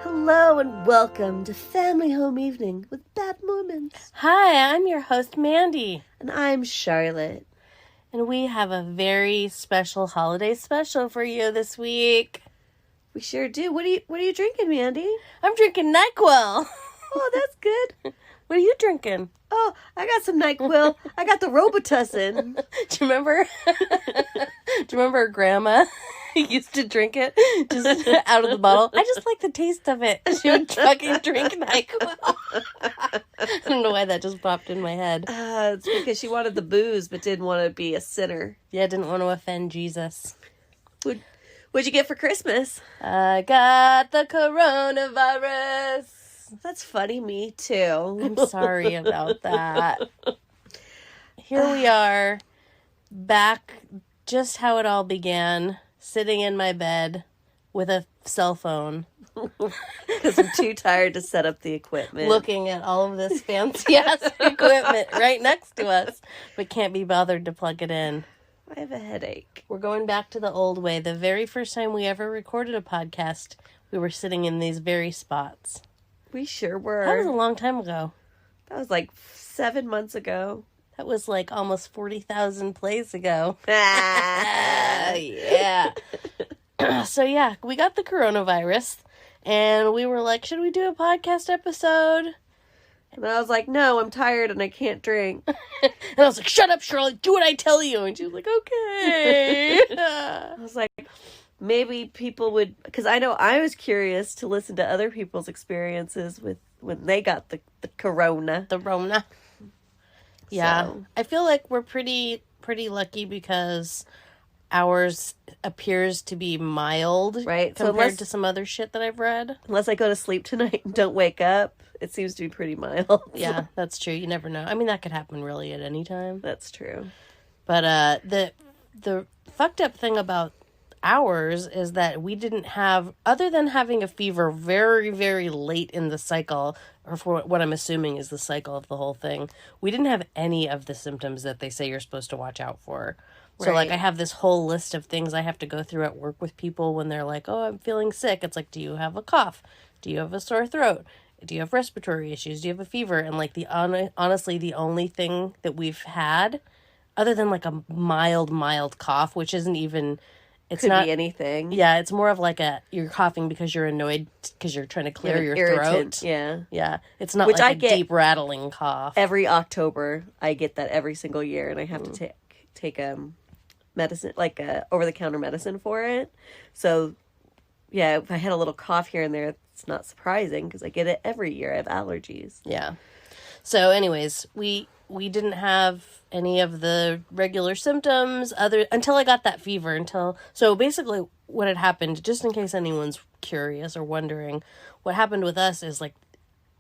Hello and welcome to Family Home Evening with Bad Mormons. Hi, I'm your host, Mandy. And I'm Charlotte. And we have a very special holiday special for you this week. We sure do. What are you drinking, Mandy? I'm drinking NyQuil. Oh, that's good. What are you drinking? Oh, I got some NyQuil. I got the Robitussin. Do you remember? Her grandma used to drink it just out of the bottle? I just like the taste of it. She would fucking drink NyQuil. I don't know why that just popped in my head. It's because she wanted the booze but didn't want to be a sinner. Yeah, didn't want to offend Jesus. What'd you get for Christmas? I got the coronavirus. That's funny, me too. I'm sorry about that. Here we are, back just how it all began, sitting in my bed with a cell phone. Because I'm too tired to set up the equipment. Looking at all of this fancy-ass equipment right next to us, but can't be bothered to plug it in. I have a headache. We're going back to the old way. The very first time we ever recorded a podcast, we were sitting in these very spots. We sure were. That was a long time ago. That was like 7 months ago. That was like almost 40,000 plays ago. Yeah. So yeah, we got the coronavirus, and we were like, should we do a podcast episode? And I was like, no, I'm tired and I can't drink. And I was like, shut up, Charlotte, do what I tell you. And she was like, okay. I was like, maybe people would, because I know I was curious to listen to other people's experiences with when they got the corona. The Rona. Yeah. So. I feel like we're pretty lucky because ours appears to be mild, right? Compared to some other shit that I've read. Unless I go to sleep tonight and don't wake up, it seems to be pretty mild. Yeah, that's true. You never know. I mean, that could happen really at any time. That's true. But the fucked up thing about ours is that we didn't have, other than having a fever very, very late in the cycle, or for what I'm assuming is the cycle of the whole thing, we didn't have any of the symptoms that they say you're supposed to watch out for. So, right. like, I have this whole list of things I have to go through at work with people when they're like, oh, I'm feeling sick. It's like, do you have a cough? Do you have a sore throat? Do you have respiratory issues? Do you have a fever? And, like, honestly, the only thing that we've had, other than, like, a mild cough, which isn't even... It's Could not be anything. Yeah, it's more of like you're coughing because you're annoyed because you're trying to clear your irritant, throat. Yeah. Yeah. It's not Which like I a get deep rattling cough. Every October, I get that every single year, and I have to take medicine, like over-the-counter medicine for it. So, yeah, if I had a little cough here and there, it's not surprising because I get it every year. I have allergies. Yeah. So, anyways, we didn't have any of the regular symptoms until I got that fever. So basically what had happened, just in case anyone's curious or wondering, what happened with us is like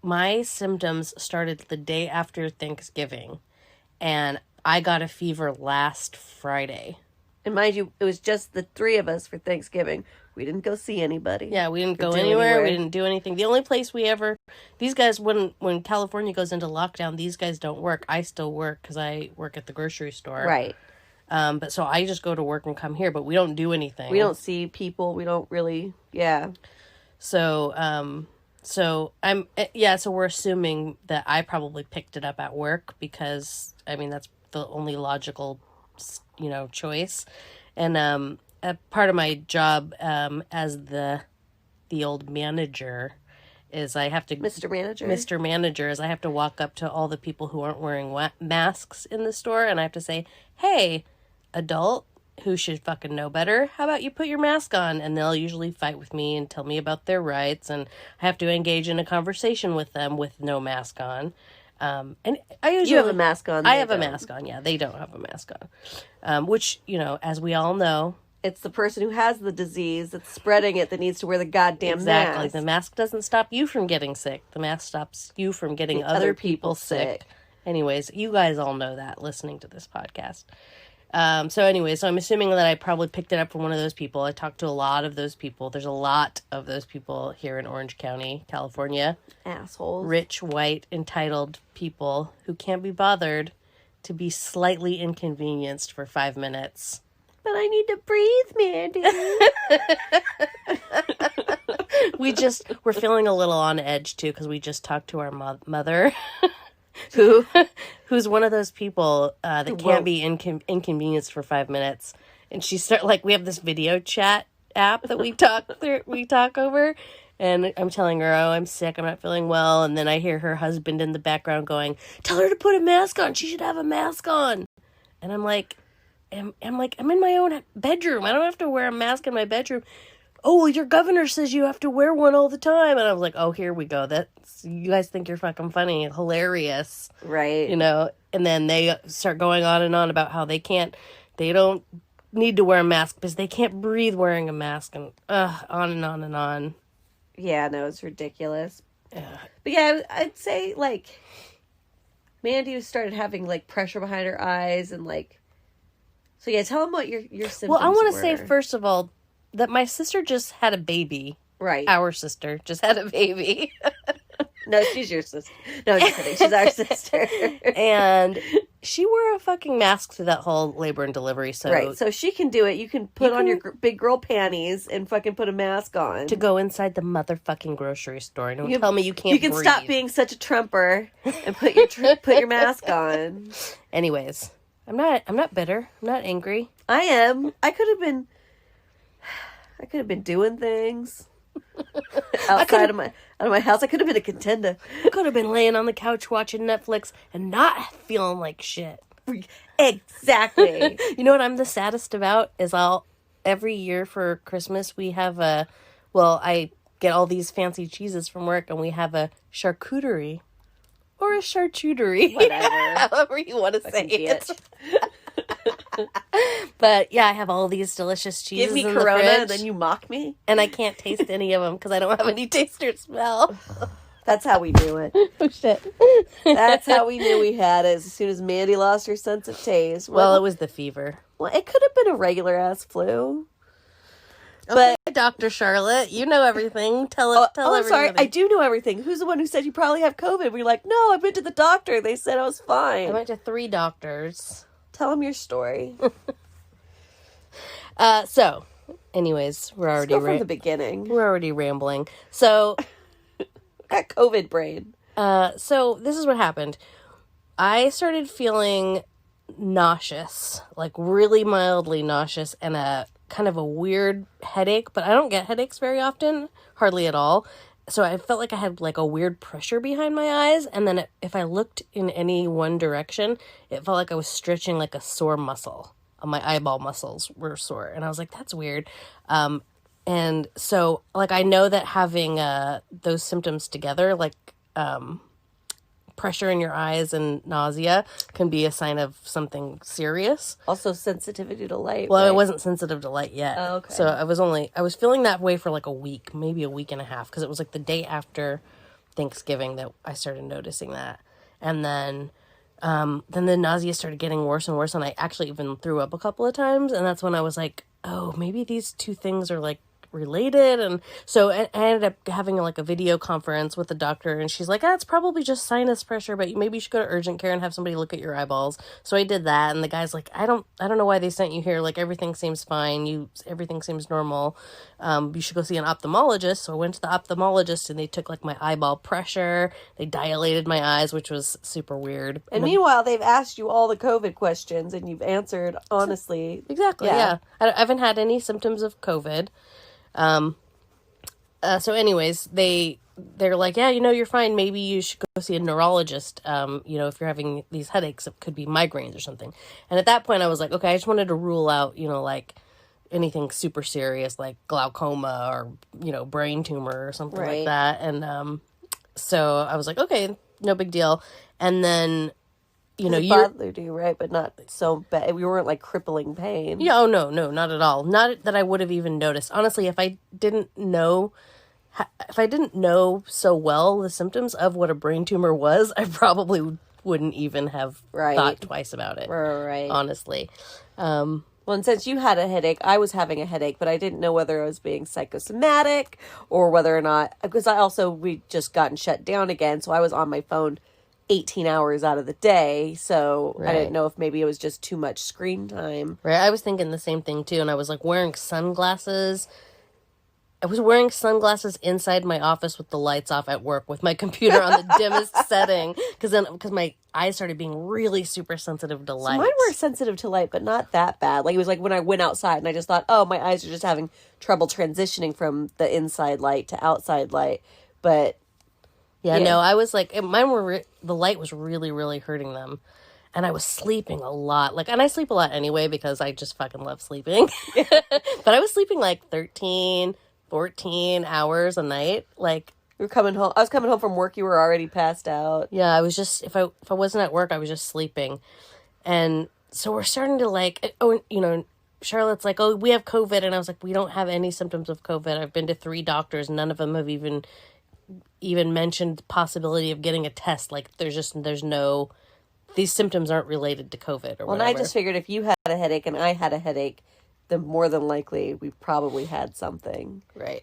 my symptoms started the day after Thanksgiving, and I got a fever last Friday. And mind you, it was just the three of us for Thanksgiving. We didn't go see anybody. Yeah, we didn't go anywhere. We didn't do anything. The only place these guys, when California goes into lockdown, these guys don't work. I still work because I work at the grocery store. Right. But so I just go to work and come here, but we don't do anything. We don't see people. We don't really, yeah. So we're assuming that I probably picked it up at work because, I mean, that's the only logical, choice. And, a part of my job, as the old manager is I have to... Mr. Manager is I have to walk up to all the people who aren't wearing masks in the store, and I have to say, hey, adult who should fucking know better, how about you put your mask on? And they'll usually fight with me and tell me about their rights, and I have to engage in a conversation with them with no mask on. And I usually... You have a mask on. I have a mask on, yeah. They don't have a mask on. Which, as we all know... It's the person who has the disease that's spreading it that needs to wear the goddamn mask. Exactly. The mask doesn't stop you from getting sick. The mask stops you from getting other people sick. Anyways, you guys all know that listening to this podcast. So I'm assuming that I probably picked it up from one of those people. I talked to a lot of those people. There's a lot of those people here in Orange County, California. Assholes. Rich, white, entitled people who can't be bothered to be slightly inconvenienced for 5 minutes. But I need to breathe, Mandy. we're feeling a little on edge too, because we just talked to our mother, who's one of those people that can't be inconvenienced for 5 minutes. And we have this video chat app that we talk over. And I'm telling her, oh, I'm sick, I'm not feeling well. And then I hear her husband in the background going, tell her to put a mask on. She should have a mask on. And I'm like, I'm in my own bedroom. I don't have to wear a mask in my bedroom. Oh, well, your governor says you have to wear one all the time. And I was like, oh, here we go. You guys think you're fucking funny and hilarious. Right. And then they start going on and on about how they don't need to wear a mask because they can't breathe wearing a mask, and on and on and on. Yeah, no, it's ridiculous. But yeah, I'd say, like, Mandy started having, like, pressure behind her eyes and, like... So, yeah, tell them what your symptoms were. Well, I want to say, first of all, that my sister just had a baby. Right. Our sister just had a baby. No, she's your sister. No, I'm just kidding. She's our sister. And she wore a fucking mask through that whole labor and delivery. So right. So she can do it. You can put on your big girl panties and fucking put a mask on. To go inside the motherfucking grocery store. Don't tell me you can't You can breathe. Stop being such a Trumper and put your mask on. Anyways, I'm not bitter. I'm not angry. I am. I could have been doing things. Outside of my house. I could have been a contender. I could have been laying on the couch watching Netflix and not feeling like shit. Exactly. You know what I'm the saddest about is every year for Christmas we have I get all these fancy cheeses from work and we have a charcuterie or a charcuterie. Whatever. However you want to say it. But yeah, I have all these delicious cheeses. Give me in Corona the fridge, and then you mock me? and I can't taste any of them because I don't have any taste or smell. That's how we knew it. Oh, shit. That's how we knew we had it. As soon as Mandy lost her sense of taste. Well, it was the fever. Well, it could have been a regular-ass flu. Okay, but Dr. Charlotte, you know everything. Tell everybody. I'm sorry. I do know everything. Who's the one who said you probably have COVID? We're like, no, I've been to the doctor. They said I was fine. I went to 3 doctors. Tell them your story. So, anyways, we're already from the beginning. We're already rambling. So, got COVID brain. So this is what happened. I started feeling nauseous, like really mildly nauseous, and a kind of a weird headache. But I don't get headaches very often, hardly at all. So I felt like I had like a weird pressure behind my eyes, and then if I looked in any one direction, it felt like I was stretching like a sore muscle. My eyeball muscles were sore, and I was like, "That's weird." And so, like, I know that having those symptoms together, like pressure in your eyes and nausea, can be a sign of something serious. Also, sensitivity to light. Well, right? I wasn't sensitive to light yet. Oh, okay. So I was feeling that way for like a week, maybe a week and a half, because it was like the day after Thanksgiving that I started noticing that. And then the nausea started getting worse and worse, and I actually even threw up a couple of times, and that's when I was like, oh, maybe these two things are like related. And so I ended up having like a video conference with the doctor, and she's like, it's probably just sinus pressure, but maybe you should go to urgent care and have somebody look at your eyeballs. So I did that, and the guy's like, I don't know why they sent you here, like everything seems fine, everything seems normal, you should go see an ophthalmologist. So I went to the ophthalmologist, and they took like my eyeball pressure, they dilated my eyes, which was super weird. And meanwhile, they've asked you all the COVID questions, and you've answered honestly. Exactly. Yeah. I haven't had any symptoms of COVID. So anyways, they're like, yeah, you're fine. Maybe you should go see a neurologist. If you're having these headaches, it could be migraines or something. And at that point I was like, okay, I just wanted to rule out, like anything super serious, like glaucoma or, brain tumor or something like that. And, so I was like, okay, no big deal. And then, it bothered you, right? But not so bad. We weren't like crippling pain. Yeah, oh no, not at all. Not that I would have even noticed. Honestly, if I didn't know so well the symptoms of what a brain tumor was, I probably wouldn't even have thought twice about it. Right. Honestly. Well, and since you had a headache, I was having a headache, but I didn't know whether I was being psychosomatic or whether or not, because we just gotten shut down again, so I was on my phone 18 hours out of the day, so I didn't know if maybe it was just too much screen time. Right, I was thinking the same thing too, and I was like wearing sunglasses I was wearing sunglasses inside my office with the lights off at work with my computer on the dimmest setting because my eyes started being really super sensitive to light. So mine were sensitive to light, but not that bad. Like, it was like when I went outside and I just thought, oh, my eyes are just having trouble transitioning from the inside light to outside light. But yeah, no, I was like, mine were, the light was really, really hurting them. And I was sleeping a lot. Like, and I sleep a lot anyway because I just fucking love sleeping. But I was sleeping like 13, 14 hours a night. Like, you were coming home. I was coming home from work. You were already passed out. yeah, I was just, if I wasn't at work, I was just sleeping. And so we're starting to like, oh, you know, Charlotte's like, oh, we have COVID. And I was like, we don't have any symptoms of COVID. I've been to 3 doctors. None of them have even mentioned the possibility of getting a test. Like, there's no, these symptoms aren't related to COVID or whatever. And I just figured if you had a headache and I had a headache, then more than likely we probably had something. Right.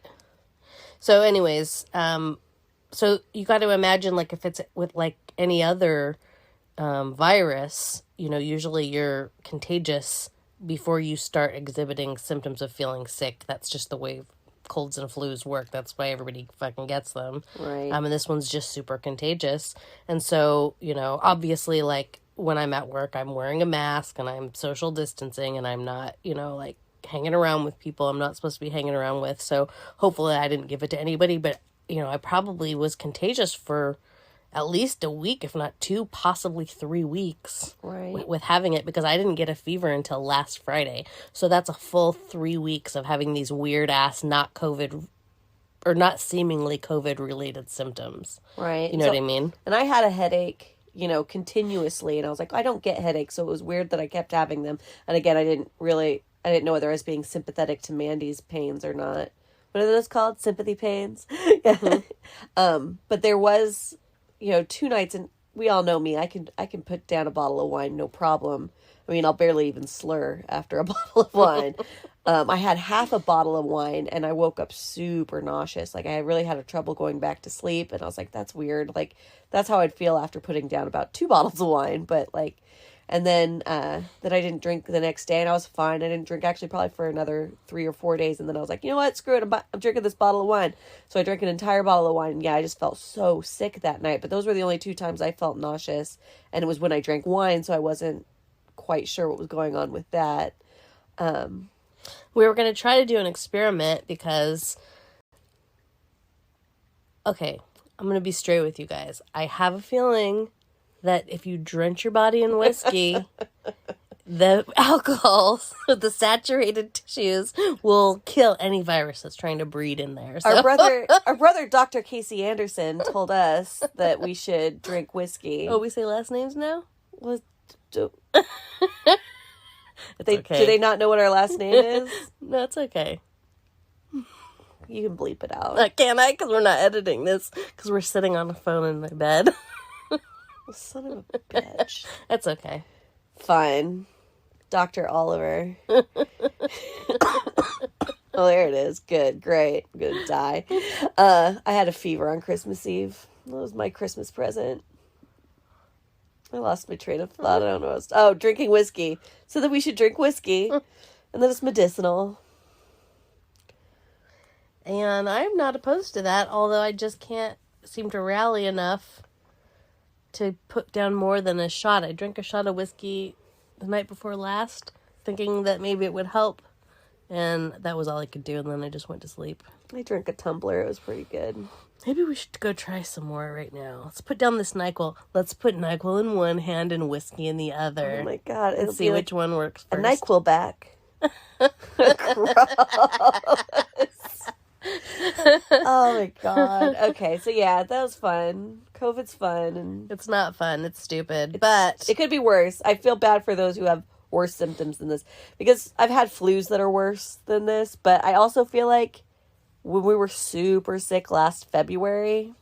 So anyways, so you got to imagine, like, if it's with like any other virus, you know, usually you're contagious before you start exhibiting symptoms of feeling sick. That's just the way colds and flus work. That's why everybody fucking gets them. Right. And this one's just super contagious. And so, you know, obviously, like, when I'm at work, I'm wearing a mask and I'm social distancing and I'm not, you know, like, hanging around with people I'm not supposed to be hanging around with. So hopefully I didn't give it to anybody, but, you know, I probably was contagious for at least a week, if not 2, possibly 3 weeks, right, with having it, because I didn't get a fever until last Friday. So that's a full 3 weeks of having these weird ass not COVID or not seemingly COVID related symptoms. Right. You know what I mean? And I had a headache, you know, continuously, and I was like, I don't get headaches, so it was weird that I kept having them. And again, I didn't know whether I was being sympathetic to Mandy's pains or not. What are those called? Sympathy pains? Yeah. Mm-hmm. But there was, you know, 2 nights, and we all know me. I can put down a bottle of wine, no problem. I mean, I'll barely even slur after a bottle of wine. I had half a bottle of wine, and I woke up super nauseous. Like, I really had trouble going back to sleep, and I was like, that's weird. Like, that's how I'd feel after putting down about 2 bottles of wine. But, like, and then I didn't drink the next day, and I was fine. I didn't drink actually probably for another 3 or 4 days, and then I was like, you know what, screw it, I'm drinking this bottle of wine. So I drank an entire bottle of wine, and yeah, I just felt so sick that night. But those were the only 2 times I felt nauseous, and it was when I drank wine, so I wasn't quite sure what was going on with that. We were going to try to do an experiment because, okay, I'm going to be straight with you guys. I have a feeling that if you drench your body in whiskey, the alcohol, the saturated tissues, will kill any virus that's trying to breed in there. So. Our brother, Dr. Casey Anderson, told us that we should drink whiskey. Oh, we say last names now? Do okay. they not know what our last name is? No, it's okay. You can bleep it out. Can I? Because we're not editing this. Because we're sitting on the phone in my bed. Son of a bitch. That's okay. Fine. Dr. Oliver. Oh, there it is. Good. Great. I'm going to die. I had a fever on Christmas Eve. That was my Christmas present. I lost my train of thought. I don't know what I was... drinking whiskey. So that we should drink whiskey. And that it's medicinal. And I'm not opposed to that, although I just can't seem to rally enough to put down more than a shot. I drank a shot of whiskey the night before last, thinking that maybe it would help. And that was all I could do, and then I just went to sleep. I drank a tumbler. It was pretty good. Maybe we should go try some more right now. Let's put down this NyQuil. Let's put NyQuil in one hand and whiskey in the other. Oh my God. Let's see which one works first. A NyQuil back. Gross. Oh my God. Okay, so yeah, that was fun. COVID's fun. And it's not fun. It's stupid. But it could be worse. I feel bad for those who have worse symptoms than this. Because I've had flus that are worse than this. But I also feel like when we were super sick last February,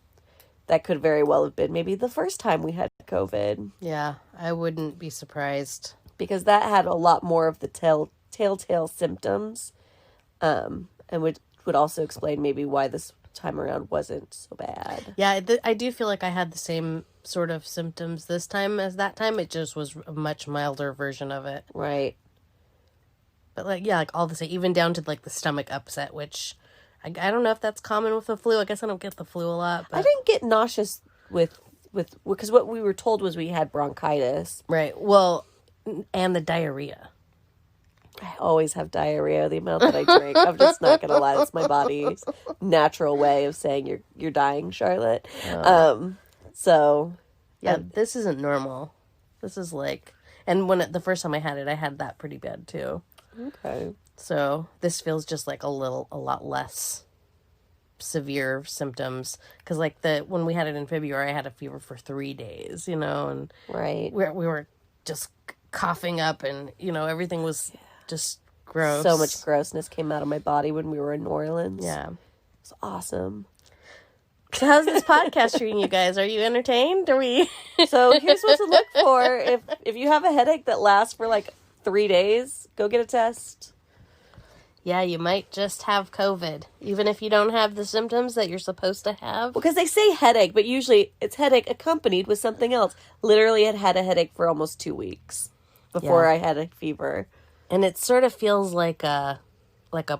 that could very well have been maybe the first time we had COVID. Yeah, I wouldn't be surprised. Because that had a lot more of the telltale symptoms. And would also explain maybe why this time around wasn't so bad. Yeah, I do feel like I had the same sort of symptoms this time as that time. It just was a much milder version of it. Right. But like, yeah, like all the same, even down to like the stomach upset, which I don't know if that's common with the flu. I guess I don't get the flu a lot. But... I didn't get nauseous with because what we were told was we had bronchitis. Right. Well, and the diarrhea. I always have diarrhea, the amount that I drink. I'm just not going to lie. It's my body's natural way of saying you're dying, Charlotte. So... Yeah, this isn't normal. This is like... And the first time I had that pretty bad, too. Okay. So this feels just like a lot less severe symptoms. Because like when we had it in February, I had a fever for 3 days, and right, we were just coughing up, and everything was just gross. So much grossness came out of my body when we were in New Orleans. Yeah, it was awesome. So how's this podcast treating you guys? Are you entertained? Are we? So here's what to look for. If you have a headache that lasts for like 3 days, go get a test. Yeah, you might just have COVID, even if you don't have the symptoms that you're supposed to have. Because they say headache, but usually it's headache accompanied with something else. Literally, I had a headache for almost 2 weeks before I had a fever. And it sort of feels like a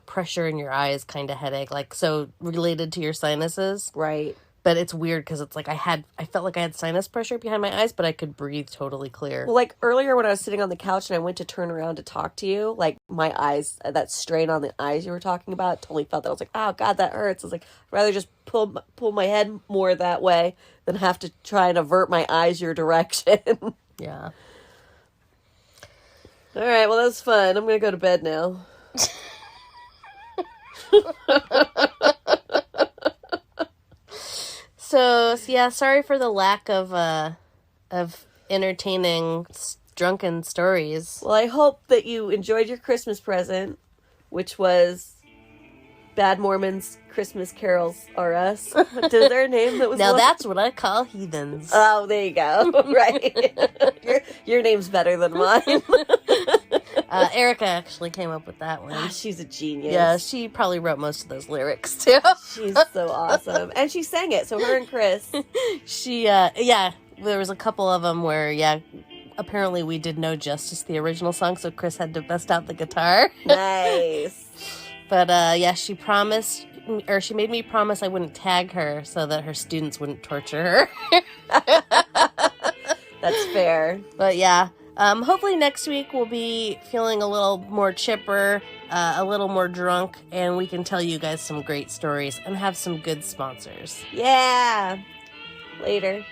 pressure in your eyes kind of headache, like so related to your sinuses. Right. But it's weird because it's like I felt like I had sinus pressure behind my eyes, but I could breathe totally clear. Well, like earlier when I was sitting on the couch and I went to turn around to talk to you, like my eyes, that strain on the eyes you were talking about, totally felt that. I was like, oh God, that hurts. I was like, I'd rather just pull my head more that way than have to try and avert my eyes your direction. Yeah. All right, well, that was fun. I'm going to go to bed now. So yeah, sorry for the lack of entertaining drunken stories. Well, I hope that you enjoyed your Christmas present, which was Bad Mormons Christmas Carols Are Us. What is their name? That was now that's what I call heathens. Oh, there you go. Right. Your name's better than mine. Erica actually came up with that one. Ah, she's a genius. Yeah, she probably wrote most of those lyrics too. She's so awesome. And she sang it, so her and Chris. There was a couple of them where, apparently we did no justice to the original song, so Chris had to bust out the guitar. Nice. But, she promised, or she made me promise I wouldn't tag her so that her students wouldn't torture her. That's fair. But, yeah. Hopefully next week we'll be feeling a little more chipper, a little more drunk, and we can tell you guys some great stories and have some good sponsors. Yeah. Later.